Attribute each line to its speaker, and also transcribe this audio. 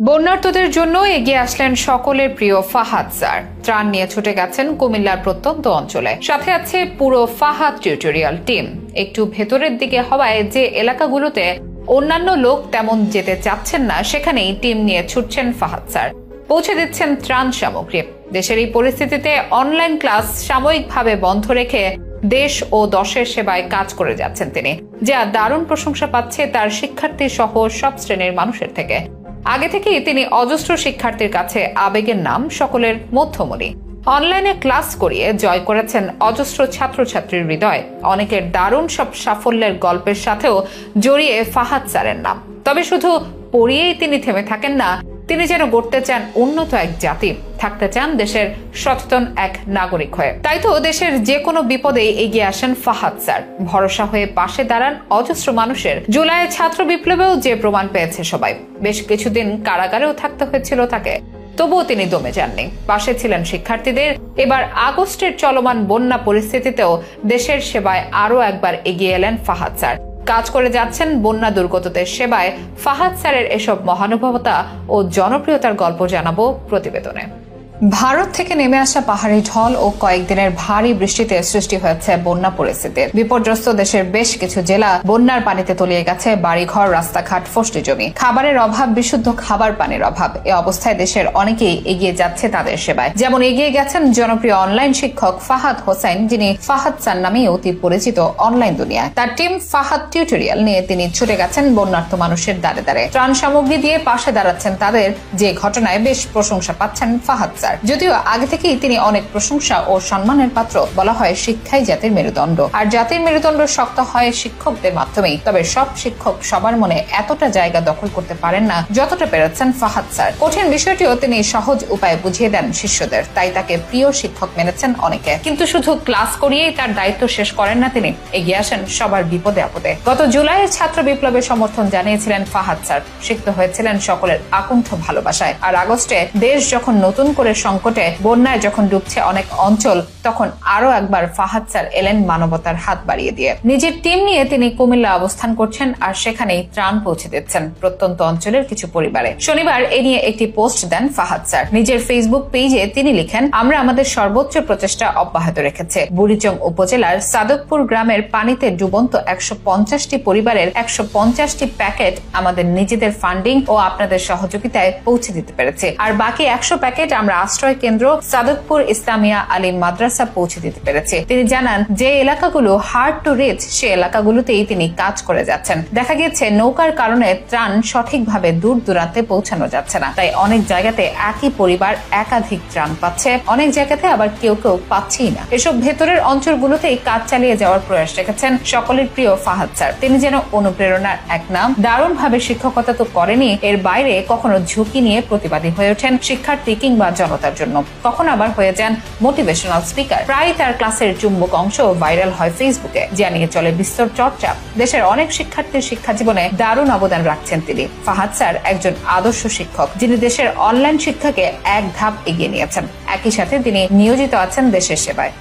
Speaker 1: বন্যার্তদের জন্য এগিয়ে আসলেন সকলের প্রিয় ফাহাদ স্যার। ত্রাণ নিয়ে ছুটে গেছেন কুমিল্লার প্রত্যন্ত অঞ্চলে। সাথে আছে পুরো ফাহাদ টিউটোরিয়াল টিম। একটু ভেতরের দিকে হওয়ায় যে এলাকাগুলোতে অন্যান্য লোক তেমন যেতে চাচ্ছেন না, সেখানেই টিম নিয়ে ছুটছেন ফাহাদ স্যার। পৌঁছে দিচ্ছেন ত্রাণ সামগ্রী। দেশের এই পরিস্থিতিতে অনলাইন ক্লাস সাময়িকভাবে বন্ধ রেখে দেশ ও দশের সেবায় কাজ করে যাচ্ছেন তিনি, যা দারুণ প্রশংসা পাচ্ছে তার শিক্ষার্থী সহ সব শ্রেণীর মানুষের থেকে। আগে থেকেই তিনি অজস্র শিক্ষার্থীর কাছে আবেগের নাম, সকলের মধ্যমণি। অনলাইনে ক্লাস করিয়ে জয় করেছেন অজস্র ছাত্রছাত্রীর হৃদয়। অনেকের দারুণ সব সাফল্যের গল্পের সাথেও জড়িয়ে ফাহাদ স্যারের নাম। তবে শুধু পড়িয়েই তিনি থেমে থাকেন না, তিনি যেন গড়তে চান উন্নত এক জাতি, থাকতে চান দেশের সচেতন এক নাগরিক হয়ে। তাই তো দেশের যে কোনো বিপদেই এগিয়ে আসেন ফাহাদ স্যার। ভরসা হয়ে পাশে দাঁড়ান অজস্র মানুষের। জুলাইয়ের ছাত্র বিপ্লবেও যে প্রমাণ পেয়েছে সবাই। বেশ কিছুদিন কারাগারেও থাকতে হয়েছিল তাকে, তবুও তিনি দমে যাননি, পাশে ছিলেন শিক্ষার্থীদের। এবার আগস্টের চলমান বন্যা পরিস্থিতিতেও দেশের সেবায় আরও একবার এগিয়ে এলেন ফাহাদ স্যার। কাজ করে যাচ্ছেন বন্যা দুর্গতদের সেবায়। ফাহাদ স্যারের এসব মহানুভবতা ও জনপ্রিয়তার গল্প জানাবো প্রতিবেদনে। ভারত থেকে নেমে আসা পাহাড়ি ঢল ও কয়েকদিনের ভারী বৃষ্টিতে সৃষ্টি হয়েছে বন্যা পরিস্থিতির। বিপর্যস্ত দেশের বেশ কিছু জেলা বন্যার পানিতে তলিয়ে গেছে বাড়িঘর, রাস্তাঘাট, ফসলি জমি। খাবারের অভাব, বিশুদ্ধ খাবার পানির অভাব। এ অবস্থায় দেশের অনেকেই এগিয়ে যাচ্ছে তাদের সেবায়। যেমন এগিয়ে গেছেন জনপ্রিয় অনলাইন শিক্ষক ফাহাদ হোসেন, যিনি ফাহাদ স্যার নামে অতি পরিচিত অনলাইন দুনিয়ায়। তার টিম ফাহাদ টিউটোরিয়াল নিয়ে তিনি ছুটে গেছেন বন্যার্ত মানুষের দ্বারে দ্বারে। ত্রাণ সামগ্রী দিয়ে পাশে দাঁড়াচ্ছেন তাদের, যে ঘটনায় বেশ প্রশংসা পাচ্ছেন ফাহাদ। যদিও আগে থেকেই তিনি অনেক প্রশংসা ও সম্মানের পাত্র। বলা হয় শিক্ষাই জাতির মেরুদণ্ড, আর জাতির মেরুদণ্ড শক্ত হয় শিক্ষকদের মাধ্যমেই। তবে সব শিক্ষক সবার মনে এতটা জায়গা দখল করতে পারেন না যতটা পেরেছেন ফাহাদ স্যার। কঠিন বিষয়টিও তিনি সহজ উপায়ে বুঝিয়ে দেন শিষ্যদের, তাই তাকে প্রিয় শিক্ষক মেনেছেন অনেকে। কিন্তু শুধু ক্লাস করিয়েই তার দায়িত্ব শেষ করেন না তিনি, এগিয়ে আসেন সবার বিপদে আপদে। গত জুলাইয়ের ছাত্র বিপ্লবের সমর্থন জানিয়েছিলেন ফাহাদ স্যার, সিক্ত হয়েছিলেন সকলের আকুণ্ঠ ভালোবাসায়। আর আগস্টে দেশ যখন নতুন করে সংকটে, বন্যায় যখন ডুবছে অনেক অঞ্চল, তখন আরো একবার ফাহাদ স্যার এলেন মানবতার হাত বাড়িয়ে দিয়ে। নিজের টিম নিয়ে তিনি কুমিল্লা অবস্থান করছেন, আর সেখানেই ত্রাণ পৌঁছে দিচ্ছেন প্রত্যন্ত অঞ্চলের কিছু পরিবারে। শনিবার এ নিয়ে একটি পোস্ট দেন ফাহাদ স্যার। নিজের ফেসবুক পেজে তিনি লিখেন, আমরা আমাদের সর্বোচ্চ প্রচেষ্টা অব্যাহত রেখেছে। বুড়িচং উপজেলার সাদকপুর গ্রামের পানিতে ডুবন্ত 150টি পরিবারের 150টি প্যাকেট আমাদের নিজেদের ফান্ডিং ও আপনাদের সহযোগিতায় পৌঁছে দিতে পেরেছে। আর বাকি 100 প্যাকেট আমরা আশ্রয় কেন্দ্র সাদকপুর ইসলামিয়া আলিম মাদ্রাসা পৌঁছে দিতে পেরেছে। তিনি জানান, যে এলাকাগুলো হার্ড টু রিচ, সে এলাকাগুলোতেই তিনি কাজ করে যাচ্ছেন। দেখা গেছে নৌকার কারণে ত্রাণ সঠিকভাবে দূর দূরান্তে পৌঁছানো যাচ্ছে না, তাই অনেক জায়গাতে একই পরিবার একাধিক ত্রাণ পাচ্ছে, অনেক জায়গাতে আবার কেউ কেউ পাচ্ছেই না। এসব ভেতরের অঞ্চলগুলোতেই কাজ চালিয়ে যাওয়ার প্রয়াস রেখেছেন সকলের প্রিয় ফাহাদ স্যার। তিনি যেন অনুপ্রেরণার এক নাম। দারুণ ভাবে শিক্ষকতা তো করেনি, এর বাইরে কখনো ঝুঁকি নিয়ে প্রতিবাদী হয়ে ওঠেন শিক্ষার্থী কিংবা জনতার জন্য, কখন আবার হয়ে যান মোটিভেশনাল স্পিকার। প্রায় তার ক্লাসের চুম্বক অংশ ভাইরাল হয় ফেসবুকে, যা নিয়ে চলে বিস্তর চর্চা। দেশের অনেক শিক্ষার্থীর শিক্ষা জীবনে দারুণ অবদান রাখছেন তিনি। ফাহাদ স্যার একজন আদর্শ শিক্ষক, যিনি দেশের অনলাইন শিক্ষাকে এক ধাপ এগিয়ে নিয়েছেন। একই সাথে তিনি নিয়োজিত আছেন দেশের সেবায়।